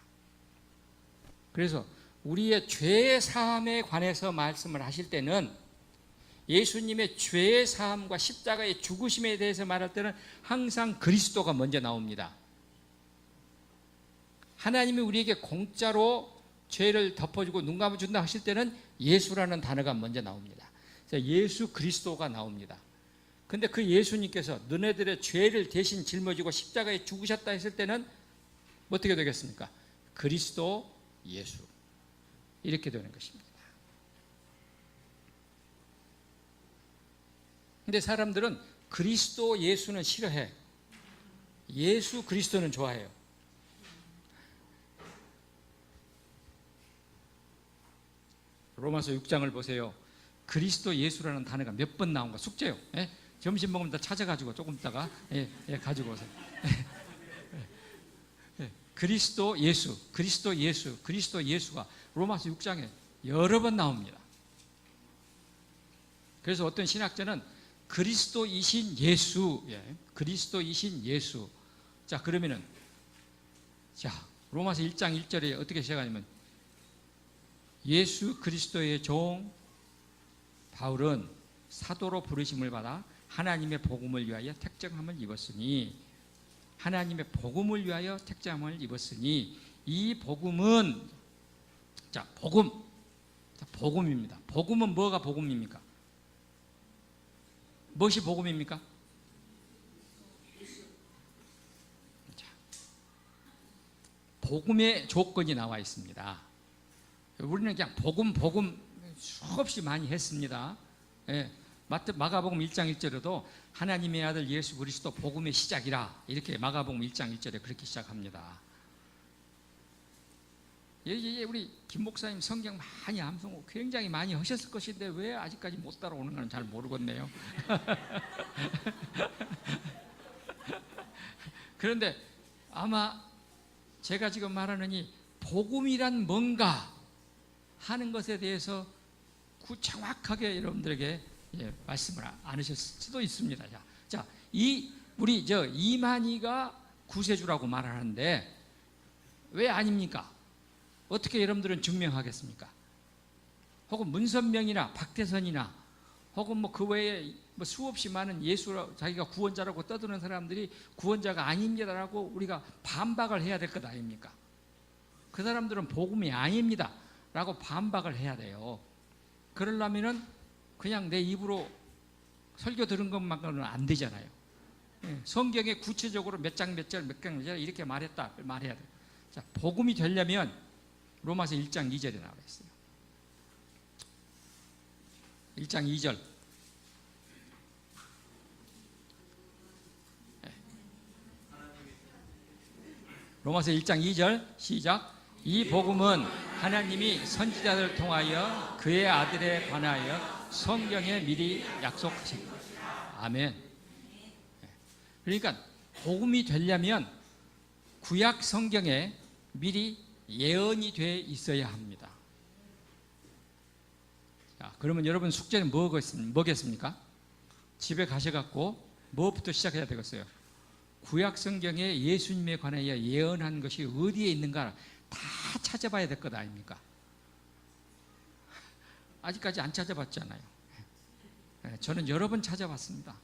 그래서 우리의 죄 사함에 관해서 말씀을 하실 때는 예수님의 죄 사함과 십자가의 죽으심에 대해서 말할 때는 항상 그리스도가 먼저 나옵니다. 하나님이 우리에게 공짜로 죄를 덮어주고 눈 감아준다 하실 때는 예수라는 단어가 먼저 나옵니다. 예수 그리스도가 나옵니다. 근데 그 예수님께서 너네들의 죄를 대신 짊어지고 십자가에 죽으셨다 했을 때는 어떻게 되겠습니까? 그리스도 예수 이렇게 되는 것입니다. 근데 사람들은 그리스도 예수는 싫어해. 예수 그리스도는 좋아해요. 로마서 6장을 보세요. 그리스도 예수라는 단어가 몇 번 나온가 숙제요. 예? 점심 먹으면 다 찾아가지고 조금 있다가 가지고 오세요. 그리스도 예수, 그리스도 예수, 그리스도 예수가 로마서 6장에 여러 번 나옵니다. 그래서 어떤 신학자는 그리스도이신 예수, 그리스도이신 예수. 자, 그러면은 로마서 1장 1절에 어떻게 시작하냐면 예수 그리스도의 종 바울은 사도로 부르심을 받아 하나님의 복음을 위하여 택정함을 입었으니 하나님의 복음을 위하여 택정함을 입었으니 이 복음은 복음입니다. 복음은 뭐가 복음입니까? 무엇이 복음입니까? 복음의 조건이 나와 있습니다. 우리는 그냥 복음 수없이 많이 했습니다. 마가복음 1장 1절에도 하나님의 아들 예수 그리스도 복음의 시작이라 이렇게 마가복음 1장 1절에 그렇게 시작합니다. 우리 김 목사님 성경 많이 암송 굉장히 많이 하셨을 것인데 왜 아직까지 못 따라오는 건 잘 모르겠네요. 그런데 아마 제가 지금 말하는 이 복음이란 뭔가 하는 것에 대해서 정확하게 여러분들에게 말씀을 안 하셨을 수도 있습니다. 우리 이만희가 구세주라고 말하는데 왜 아닙니까? 어떻게 여러분들은 증명하겠습니까? 혹은 문선명이나 박태선이나 혹은 그 외에 수없이 많은 예수 자기가 구원자라고 떠드는 사람들이 구원자가 아닙니다라고 우리가 반박을 해야 될 것 아닙니까? 그 사람들은 복음이 아닙니다 라고 반박을 해야 돼요. 그러려면은 그냥 내 입으로 설교 들은 것만으로는 안 되잖아요. 성경에 구체적으로 몇 장 몇 절 이렇게 말했다 말해야 돼요. 복음이 되려면 로마서 1장 2절에 나와 있어요. 1장 2절. 로마서 1장 2절 시작. 이 복음은 하나님이 선지자들을 통하여 그의 아들에 관하여 성경에 미리 약속하신 것. 아멘. 그러니까 복음이 되려면 구약 성경에 미리 예언이 돼 있어야 합니다. 그러면 여러분 숙제는 뭐겠습니까? 집에 가셔갖고 뭐부터 시작해야 되겠어요? 구약 성경에 예수님에 관하여 예언한 것이 어디에 있는가 다 찾아봐야 될 것 아닙니까? 아직까지 안 찾아봤잖아요. 저는 여러 번 찾아봤습니다.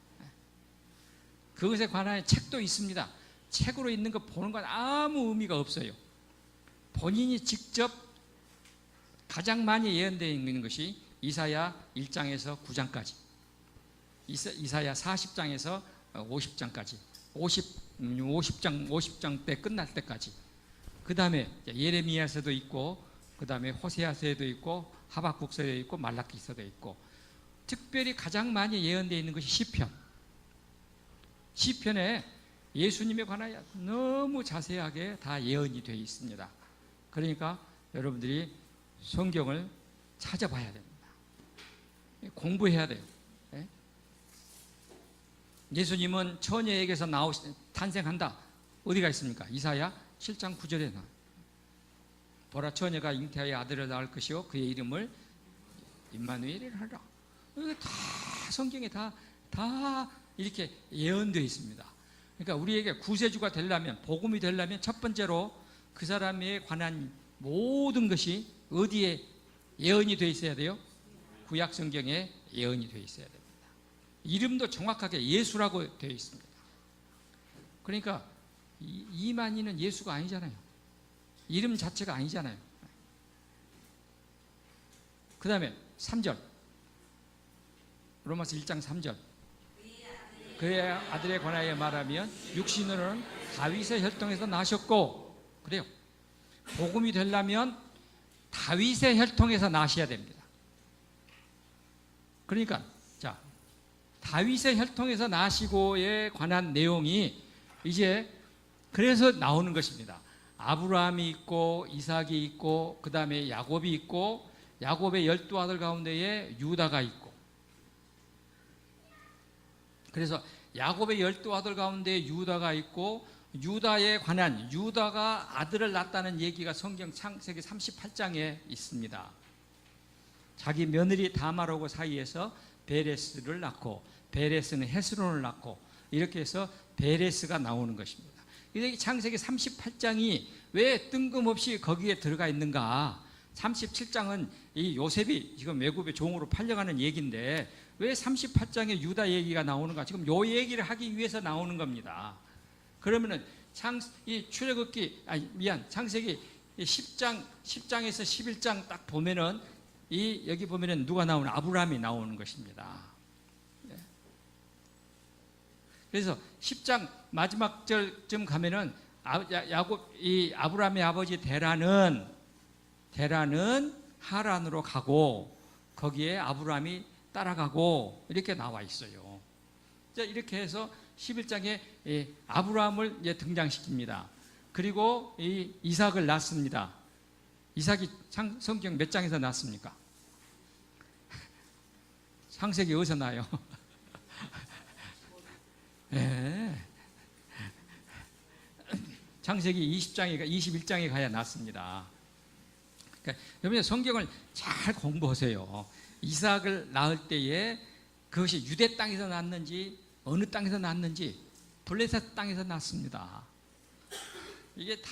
그것에 관한 책도 있습니다. 책으로 있는 거 보는 건 아무 의미가 없어요. 본인이 직접 가장 많이 예언되어 있는 것이 이사야 1장에서 9장까지, 이사야 40장에서 50장까지, 50장 때 끝날 때까지, 그 다음에 예레미야서도 있고, 그 다음에 호세아서에도 있고, 하박국서에도 있고, 말라기서도 있고, 특별히 가장 많이 예언되어 있는 것이 시편. 시편에 예수님에 관하여 너무 자세하게 다 예언이 되어 있습니다. 그러니까 여러분들이 성경을 찾아봐야 됩니다. 공부해야 돼요. 예수님은 처녀에게서 탄생한다. 어디가 있습니까? 이사야 7장 9절에 나와요. 보라, 처녀가 잉태하여 아들을 낳을 것이요 그의 이름을 임마누엘이라 하라. 이거 다 성경에 다 이렇게 예언되어 있습니다. 그러니까 우리에게 구세주가 되려면, 복음이 되려면 첫 번째로 그 사람에 관한 모든 것이 어디에 예언이 되어 있어야 돼요? 구약 성경에 예언이 되어 있어야 됩니다. 이름도 정확하게 예수라고 되어 있습니다. 그러니까 이만희는 예수가 아니잖아요. 이름 자체가 아니잖아요. 그 다음에 3절, 로마서 1장 3절, 그의 아들에 관하여 말하면 육신으로는 다윗의 혈통에서 나셨고, 그래요. 복음이 되려면 다윗의 혈통에서 나셔야 됩니다. 그러니까 자, 다윗의 혈통에서 나시고에 관한 내용이 이제 그래서 나오는 것입니다. 아브라함이 있고 이삭이 있고 그 다음에 야곱이 있고, 야곱의 12아들 가운데에 유다가 있고, 그래서 야곱의 12아들 가운데 유다가 있고, 유다에 관한, 유다가 아들을 낳았다는 얘기가 성경 창세기 38장에 있습니다. 자기 며느리 다말하고 사이에서 베레스를 낳고, 베레스는 헤스론을 낳고, 이렇게 해서 베레스가 나오는 것입니다. 창세기 38장이 왜 뜬금없이 거기에 들어가 있는가? 37장은 이 요셉이 지금 외국에 종으로 팔려가는 얘기인데 왜 38장에 유다 얘기가 나오는가? 지금 요 얘기를 하기 위해서 나오는 겁니다. 그러면은 창세기 10장에서 11장 딱 보면은 여기 보면은 누가 나오는? 아브라함이 나오는 것입니다. 그래서 10장 마지막 절쯤 가면은 아브라함의 아버지 데라는 하란으로 가고, 거기에 아브라함이 따라가고, 이렇게 나와 있어요. 이렇게 해서 11장에 아브라함을 등장시킵니다. 그리고 이삭을 낳습니다. 이삭이 성경 몇 장에서 낳습니까? 창세기 어디서 나요? 네. 창세기 21장에 가야 낳습니다. 그러니까 여러분 성경을 잘 공부하세요. 이삭을 낳을 때에 그것이 유대 땅에서 낳았는지 어느 땅에서 낳았는지 블레셋 땅에서 낳습니다. 이게 다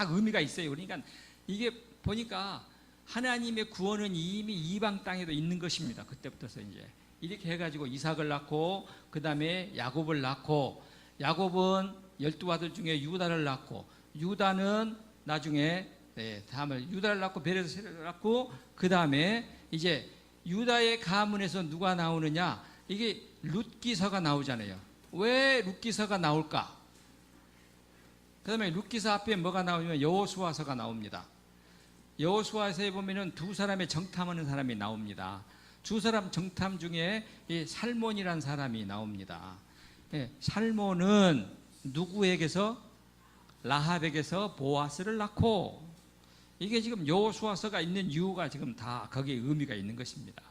의미가 있어요. 그러니까 이게 보니까 하나님의 구원은 이미 이방 땅에도 있는 것입니다. 그때부터서 이제 이렇게 해가지고 이삭을 낳고, 그 다음에 야곱을 낳고, 야곱은 12아들 중에 유다를 낳고, 유다는 나중에 다음에 유다를 낳고 베레스를 낳고, 그 다음에 이제 유다의 가문에서 누가 나오느냐? 이게 룻기서가 나오잖아요. 왜 룻기서가 나올까? 그 다음에 룻기서 앞에 뭐가 나오냐면 여호수아서가 나옵니다. 여호수아서에 보면은 두 사람의 정탐하는 사람이 나옵니다. 두 사람 정탐 중에 이 살몬이라는 사람이 나옵니다. 살몬은 누구에게서? 라합에게서 보아스를 낳고, 이게 지금 여호수아서가 있는 이유가 지금 다 거기에 의미가 있는 것입니다.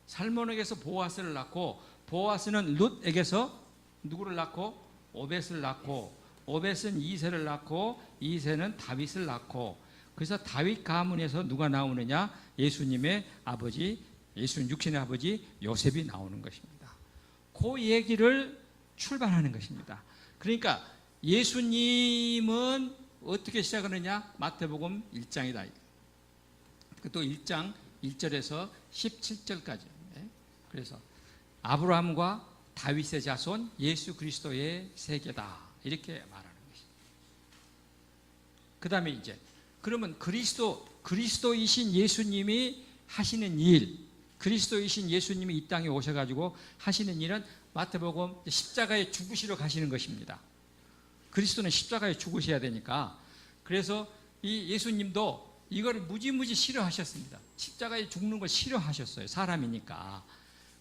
살몬에게서 보아스를 낳고, 보아스는 룻에게서 누구를 낳고? 오벳을 낳고, 오벳은 이새를 낳고, 이새는 다윗을 낳고, 그래서 다윗 가문에서 누가 나오느냐? 예수님의 아버지, 예수님 육신의 아버지 요셉이 나오는 것입니다. 그 얘기를 출발하는 것입니다. 그러니까 예수님은 어떻게 시작하느냐? 마태복음 1장이다. 또 1장 1절에서 17절까지. 그래서 아브라함과 다윗의 자손 예수 그리스도의 세계다, 이렇게 말하는 것입니다. 그 다음에 이제 그러면 그리스도이신 예수님이 하시는 일, 그리스도이신 예수님이 이 땅에 오셔가지고 하시는 일은 마태복음 십자가에 죽으시러 가시는 것입니다. 그리스도는 십자가에 죽으셔야 되니까. 그래서 이 예수님도 이걸 무지무지 싫어하셨습니다. 십자가에 죽는 걸 싫어하셨어요. 사람이니까.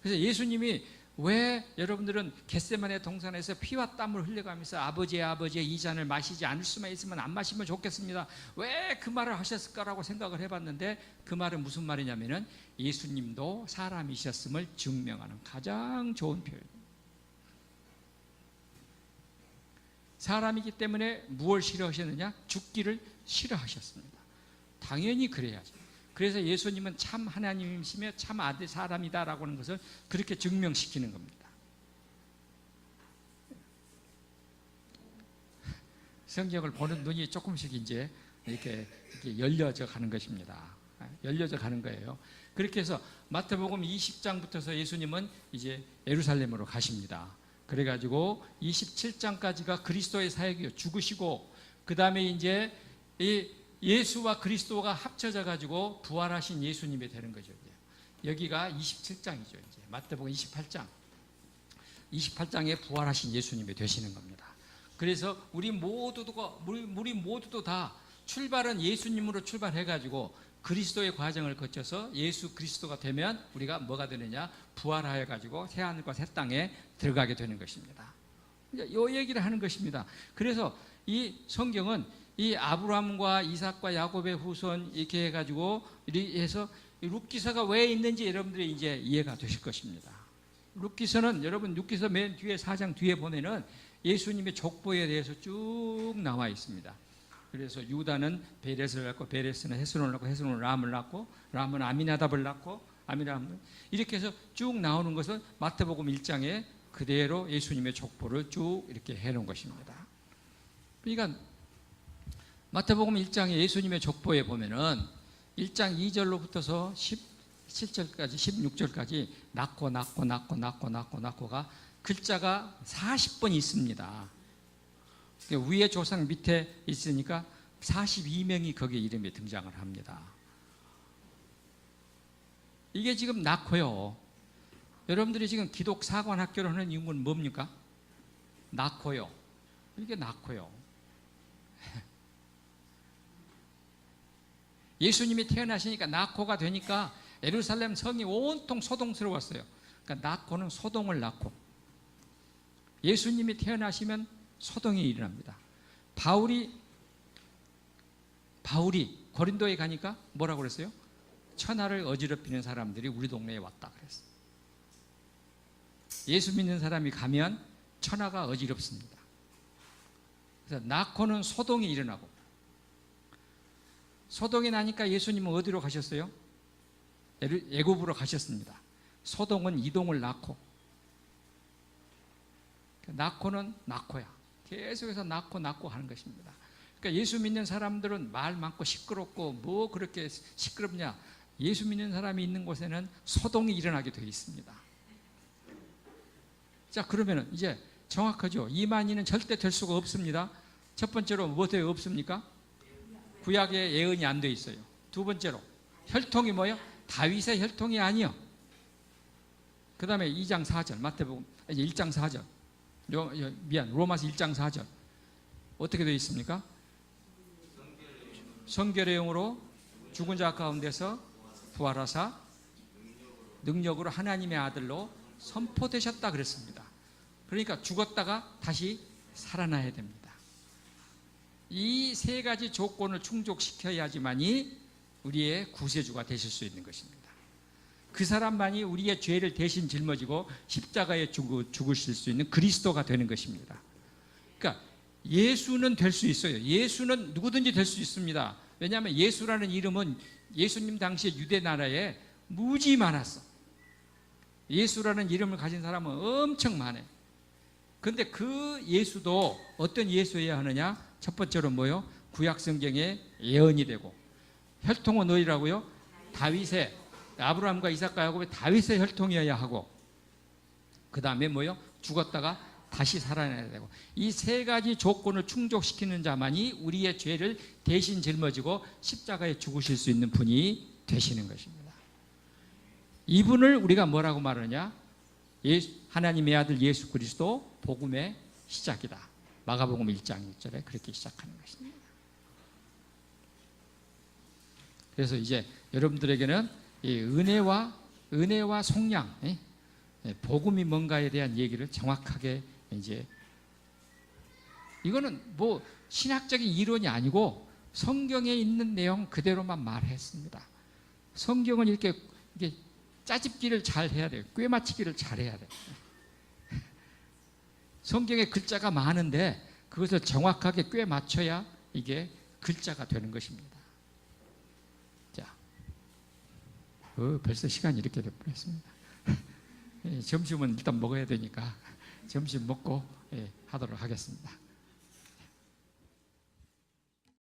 그래서 예수님이 왜 여러분들은 겟세마네 동산에서 피와 땀을 흘려가면서 아버지 이 잔을 마시지 않을 수만 있으면 안 마시면 좋겠습니다. 왜 그 말을 하셨을까라고 생각을 해봤는데 그 말은 무슨 말이냐면은 예수님도 사람이셨음을 증명하는 가장 좋은 표현입니다. 사람이기 때문에 무엇을 싫어하셨느냐? 죽기를 싫어하셨습니다. 당연히 그래야죠. 그래서 예수님은 참 하나님이시며 참 아들 사람이다라고 하는 것을 그렇게 증명시키는 겁니다. 성경을 보는 눈이 조금씩 이제 이렇게 열려져 가는 것입니다. 열려져 가는 거예요. 그렇게 해서 마태복음 20장부터서 예수님은 이제 예루살렘으로 가십니다. 그래가지고 27장까지가 그리스도의 사역이요. 죽으시고, 그 다음에 이제 이 예수와 그리스도가 합쳐져 가지고 부활하신 예수님이 되는 거죠. 여기가 27장이죠. 이제 마태복음 28장에 부활하신 예수님이 되시는 겁니다. 그래서 우리 모두도 다 출발은 예수님으로 출발해 가지고 그리스도의 과정을 거쳐서 예수 그리스도가 되면 우리가 뭐가 되느냐? 부활하여 가지고 새 하늘과 새 땅에 들어가게 되는 것입니다. 이 얘기를 하는 것입니다. 그래서 이 성경은 이 아브라함과 이삭과 야곱의 후손 이렇게 해가지고 해서 룻기서가 왜 있는지 여러분들이 이제 이해가 되실 것입니다. 룻기서는 여러분 룻기서 맨 뒤에 4장 뒤에 보면은 예수님의 족보에 대해서 쭉 나와 있습니다. 그래서 유다는 베렛을 낳고 베렛은 헤스론을 낳고 헤스론은 람을 낳고 람은 아미나답을 낳고 아미나답은 이렇게 해서 쭉 나오는 것은 마태복음 1장에 그대로 예수님의 족보를 쭉 이렇게 해놓은 것입니다. 그러니까 마태복음 1장에 예수님의 족보에 보면은 1장 2절로부터서 17절까지 16절까지 낳고가 글자가 40번 있습니다. 위에 조상 밑에 있으니까 42명이 거기에 이름에 등장을 합니다. 이게 지금 낳고요. 여러분들이 지금 기독 사관학교를 하는 이유는 뭡니까? 낳고요. 이게 낳고요. 예수님이 태어나시니까 낳고가 되니까 예루살렘 성이 온통 소동스러웠어요. 그러니까 낳고는 소동을 낳고, 예수님이 태어나시면 소동이 일어납니다. 바울이 고린도에 가니까 뭐라고 그랬어요? 천하를 어지럽히는 사람들이 우리 동네에 왔다 그랬어요. 예수 믿는 사람이 가면 천하가 어지럽습니다. 그래서 낳고는 소동이 일어나고, 소동이 나니까 예수님은 어디로 가셨어요? 애굽으로 가셨습니다. 소동은 이동을 낳고, 낳고는 낳고야. 계속해서 낳고 하는 것입니다. 그러니까 예수 믿는 사람들은 말 많고 시끄럽고 뭐 그렇게 시끄럽냐? 예수 믿는 사람이 있는 곳에는 소동이 일어나게 되어 있습니다. 자, 그러면 이제 정확하죠? 이만희는 절대 될 수가 없습니다. 첫 번째로 무엇에 없습니까? 구약에 예언이 안 돼 있어요. 두 번째로 혈통이 뭐예요? 다윗의 혈통이 아니요. 그 다음에 2장 4절 마태복음 이제 1장 4절 로마서 1장 4절 어떻게 되어 있습니까? 성결의 영으로 죽은 자 가운데서 부활하사 능력으로 하나님의 아들로 선포되셨다 그랬습니다. 그러니까 죽었다가 다시 살아나야 됩니다. 이 세 가지 조건을 충족시켜야지만이 우리의 구세주가 되실 수 있는 것입니다. 그 사람만이 우리의 죄를 대신 짊어지고 십자가에 죽으실 수 있는 그리스도가 되는 것입니다. 그러니까 예수는 될 수 있어요. 예수는 누구든지 될 수 있습니다. 왜냐하면 예수라는 이름은 예수님 당시에 유대 나라에 무지 많았어. 예수라는 이름을 가진 사람은 엄청 많아요. 그런데 그 예수도 어떤 예수여야 하느냐? 첫 번째로 뭐요? 구약 성경에 예언이 되고, 혈통은 너희라고요? 다윗의, 아브라함과 이삭과 야곱의 다윗의 혈통이어야 하고, 그 다음에 뭐요? 죽었다가 다시 살아나야 되고, 이 세 가지 조건을 충족시키는 자만이 우리의 죄를 대신 짊어지고 십자가에 죽으실 수 있는 분이 되시는 것입니다. 이분을 우리가 뭐라고 말하느냐? 하나님의 아들 예수 그리스도 복음의 시작이다. 마가복음 1장 1절에 그렇게 시작하는 것입니다. 그래서 이제 여러분들에게는 이 은혜와 속량, 복음이 뭔가에 대한 얘기를 정확하게 이제 이거는 뭐 신학적인 이론이 아니고 성경에 있는 내용 그대로만 말했습니다. 성경은 이렇게 짜집기를 잘 해야 돼요. 꿰맞추기를 잘 해야 돼요. 성경에 글자가 많은데 그것을 정확하게 꿰맞춰야 이게 글자가 되는 것입니다. 자, 벌써 시간이 이렇게 되어버렸습니다. 점심은 일단 먹어야 되니까 점심 먹고 하도록 하겠습니다.